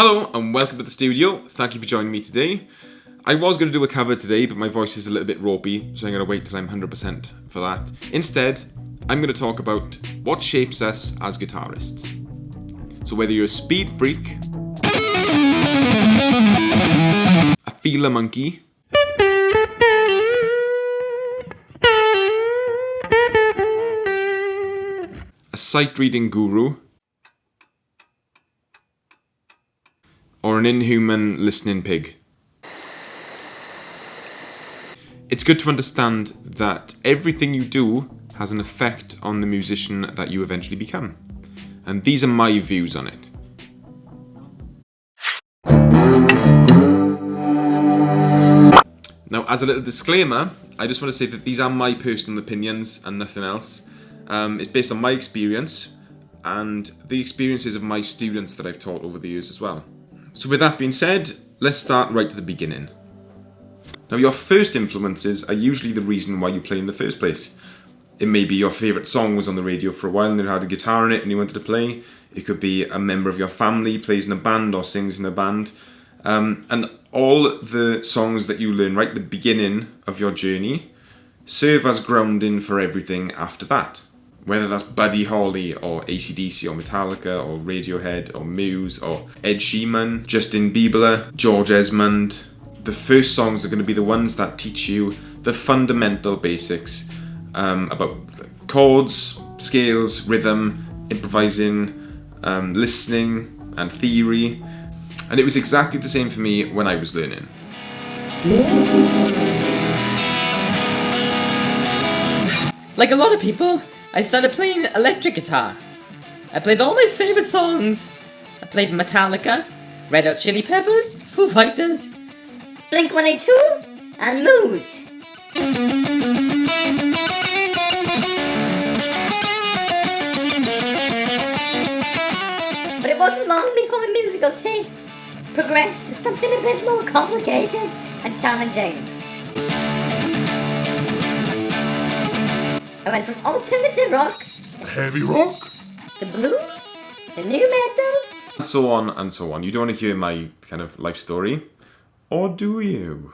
Hello and welcome to the studio. Thank you for joining me today. I was going to do a cover today, but my voice is a little bit ropey, so I'm going to wait till I'm 100% for that. Instead, I'm going to talk about what shapes us as guitarists. So whether you're a speed freak, a feeler monkey, a sight-reading guru, or an inhuman listening pig. It's good to understand that everything you do has an effect on the musician that you eventually become. And these are my views on it. Now, as a little disclaimer, I just want to say that these are my personal opinions and nothing else. It's based on my experience and the experiences of my students that I've taught over the years as well. So with that being said, let's start right at the beginning. Now, your first influences are usually the reason why you play in the first place. It may be your favourite song was on the radio for a while and it had a guitar in it and you wanted to play. It could be a member of your family plays in a band or sings in a band. And all the songs that you learn right at the beginning of your journey serve as grounding for everything after that. Whether that's Buddy Holly or AC/DC or Metallica or Radiohead or Muse or Ed Sheeran, Justin Bieber, George Esmond. The first songs are going to be the ones that teach you the fundamental basics about chords, scales, rhythm, improvising, listening and theory. And it was exactly the same for me when I was learning. Like a lot of people, I started playing electric guitar. I played all my favourite songs. I played Metallica, Red Hot Chili Peppers, Foo Fighters, Blink-182, and Muse. But it wasn't long before my musical taste progressed to something a bit more complicated and challenging. I went from alternative rock to heavy rock, to blues, to new metal, And so on and so on. You don't want to hear my kind of life story? Or do you?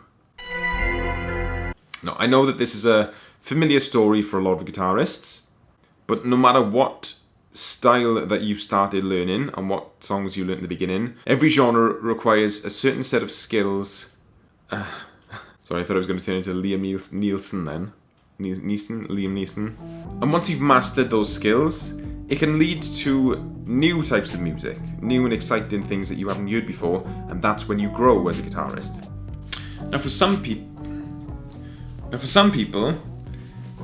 Now, I know that this is a familiar story for a lot of guitarists, but no matter what style that you started learning and what songs you learned at the beginning, every genre requires a certain set of skills. Sorry, I thought I was going to turn into Liam Neeson then. Liam Neeson. And once you've mastered those skills, it can lead to new types of music, new and exciting things that you haven't heard before, and that's when you grow as a guitarist. Now for some people,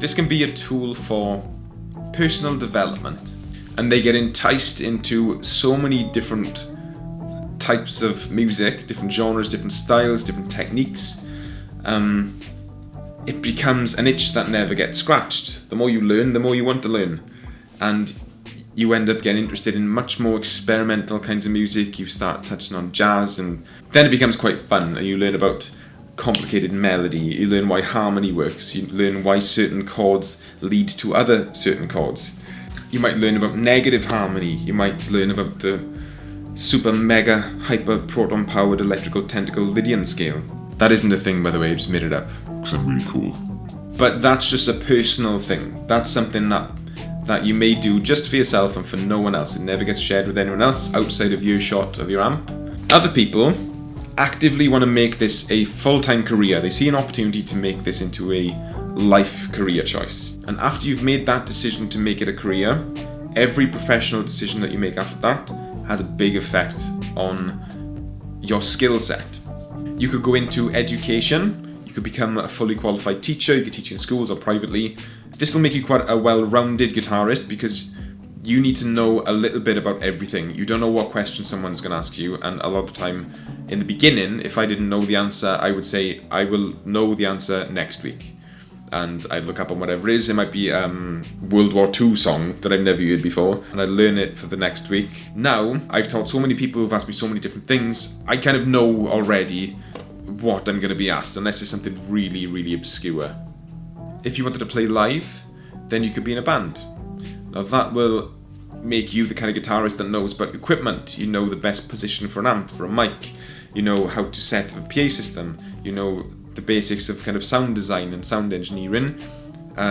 this can be a tool for personal development, and they get enticed into so many different types of music, different genres, different styles, different techniques. It becomes an itch that never gets scratched. The more you learn, the more you want to learn. And you end up getting interested in much more experimental kinds of music. You start touching on jazz, and then it becomes quite fun. And you learn about complicated melody. You learn why harmony works. You learn why certain chords lead to other certain chords. You might learn about negative harmony. You might learn about the super mega hyper proton powered electrical tentacle Lydian scale. That isn't a thing, by the way, I just made it up. because I'm really cool. But that's just a personal thing. That's something that you may do just for yourself and for no one else. It never gets shared with anyone else outside of earshot of your amp. Other people actively want to make this a full-time career. They see an opportunity to make this into a life career choice. And after you've made that decision to make it a career, every professional decision that you make after that has a big effect on your skill set. You could go into education, you could become a fully qualified teacher, you could teach in schools or privately. This will make you quite a well-rounded guitarist because you need to know a little bit about everything. You don't know what question someone's going to ask you, and a lot of the time in the beginning, if I didn't know the answer, I would say, I will know the answer next week. And I'd look up on whatever it is. It might be World War II song that I've never heard before, and I'd learn it for the next week. Now, I've taught so many people who've asked me so many different things, I kind of know already what I'm going to be asked, unless it's something really, really obscure. If you wanted to play live, then you could be in a band. Now that will make you the kind of guitarist that knows about equipment. You know the best position for an amp, for a mic. You know how to set up a PA system. You know the basics of kind of sound design and sound engineering.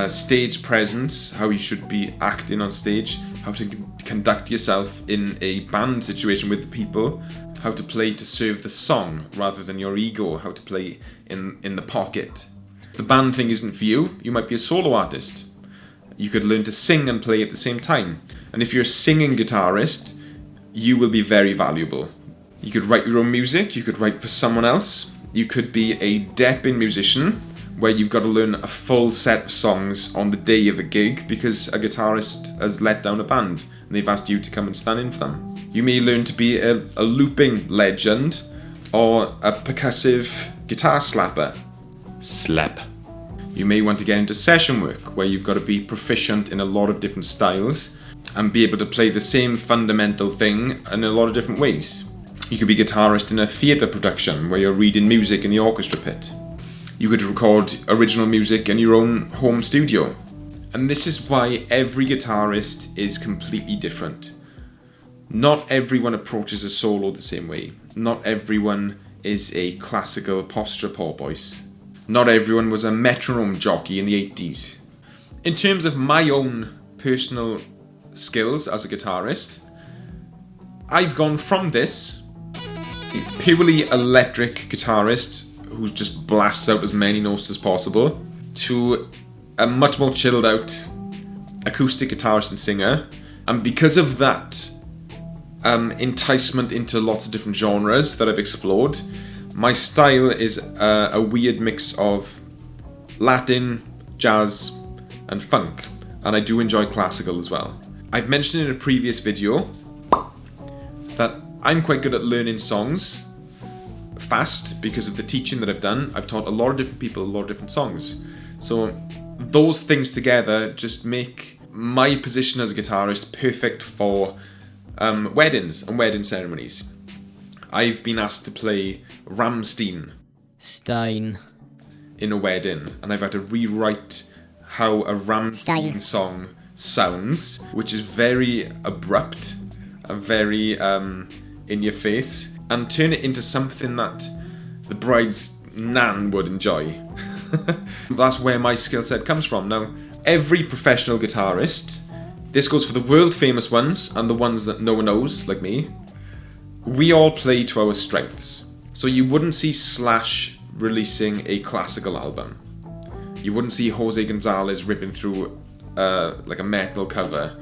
Stage presence, how you should be acting on stage. How to conduct yourself in a band situation with the people. How to play to serve the song rather than your ego. How to play in the pocket. If the band thing isn't for you, you might be a solo artist. You could learn to sing and play at the same time. And if you're a singing guitarist, you will be very valuable. You could write your own music, you could write for someone else. You could be a depping musician, where you've got to learn a full set of songs on the day of a gig because a guitarist has let down a band and they've asked you to come and stand in for them. You may learn to be a looping legend or a percussive guitar slapper. Slap. You may want to get into session work, where you've got to be proficient in a lot of different styles and be able to play the same fundamental thing in a lot of different ways. You could be guitarist in a theatre production, where you're reading music in the orchestra pit. You could record original music in your own home studio. And this is why every guitarist is completely different. Not everyone approaches a solo the same way. Not everyone is a classical posture porpoise. Not everyone was a metronome jockey in the 80s. In terms of my own personal skills as a guitarist, I've gone from this a purely electric guitarist who just blasts out as many notes as possible to a much more chilled out acoustic guitarist and singer. And because of that enticement into lots of different genres that I've explored, my style is a weird mix of Latin, jazz, and funk. And I do enjoy classical as well. I've mentioned in a previous video that I'm quite good at learning songs fast because of the teaching that I've done. I've taught a lot of different people a lot of different songs. So those things together just make my position as a guitarist perfect for weddings and wedding ceremonies. I've been asked to play Rammstein in a wedding, and I've had to rewrite how a Rammstein song sounds, which is very abrupt and very in your face, and turn it into something that the bride's nan would enjoy. That's where my skill set comes from. Now, every professional guitarist, this goes for the world famous ones and the ones that no one knows, like me, we all play to our strengths. So you wouldn't see Slash releasing a classical album. You wouldn't see Jose Gonzalez ripping through like a metal cover,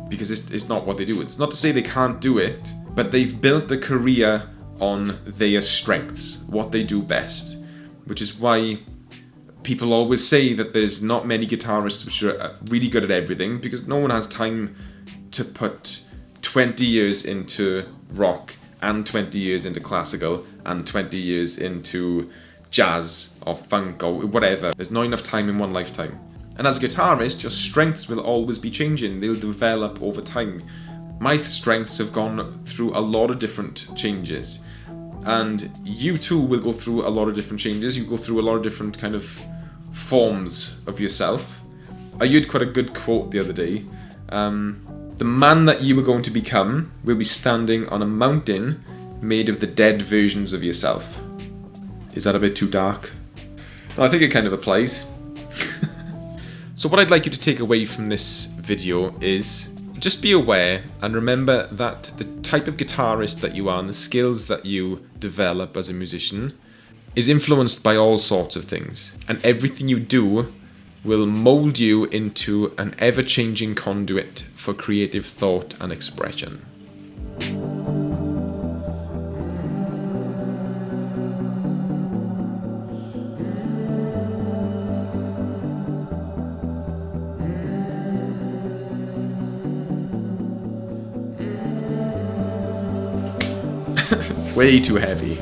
because it's not what they do. It's not to say they can't do it, but they've built a career on their strengths, what they do best, which is why people always say that there's not many guitarists which are really good at everything, because no one has time to put 20 years into rock and 20 years into classical and 20 years into jazz or funk or whatever. There's not enough time in one lifetime. And as a guitarist, your strengths will always be changing. They'll develop over time. My strengths have gone through a lot of different changes. And you too will go through a lot of different changes. You go through a lot of different kind of forms of yourself. I heard quite a good quote the other day. The man that you are going to become will be standing on a mountain made of the dead versions of yourself. Is that a bit too dark? No, I think it kind of applies. So what I'd like you to take away from this video is just be aware and remember that the type of guitarist that you are and the skills that you develop as a musician is influenced by all sorts of things. And everything you do will mold you into an ever-changing conduit for creative thought and expression. Way too heavy.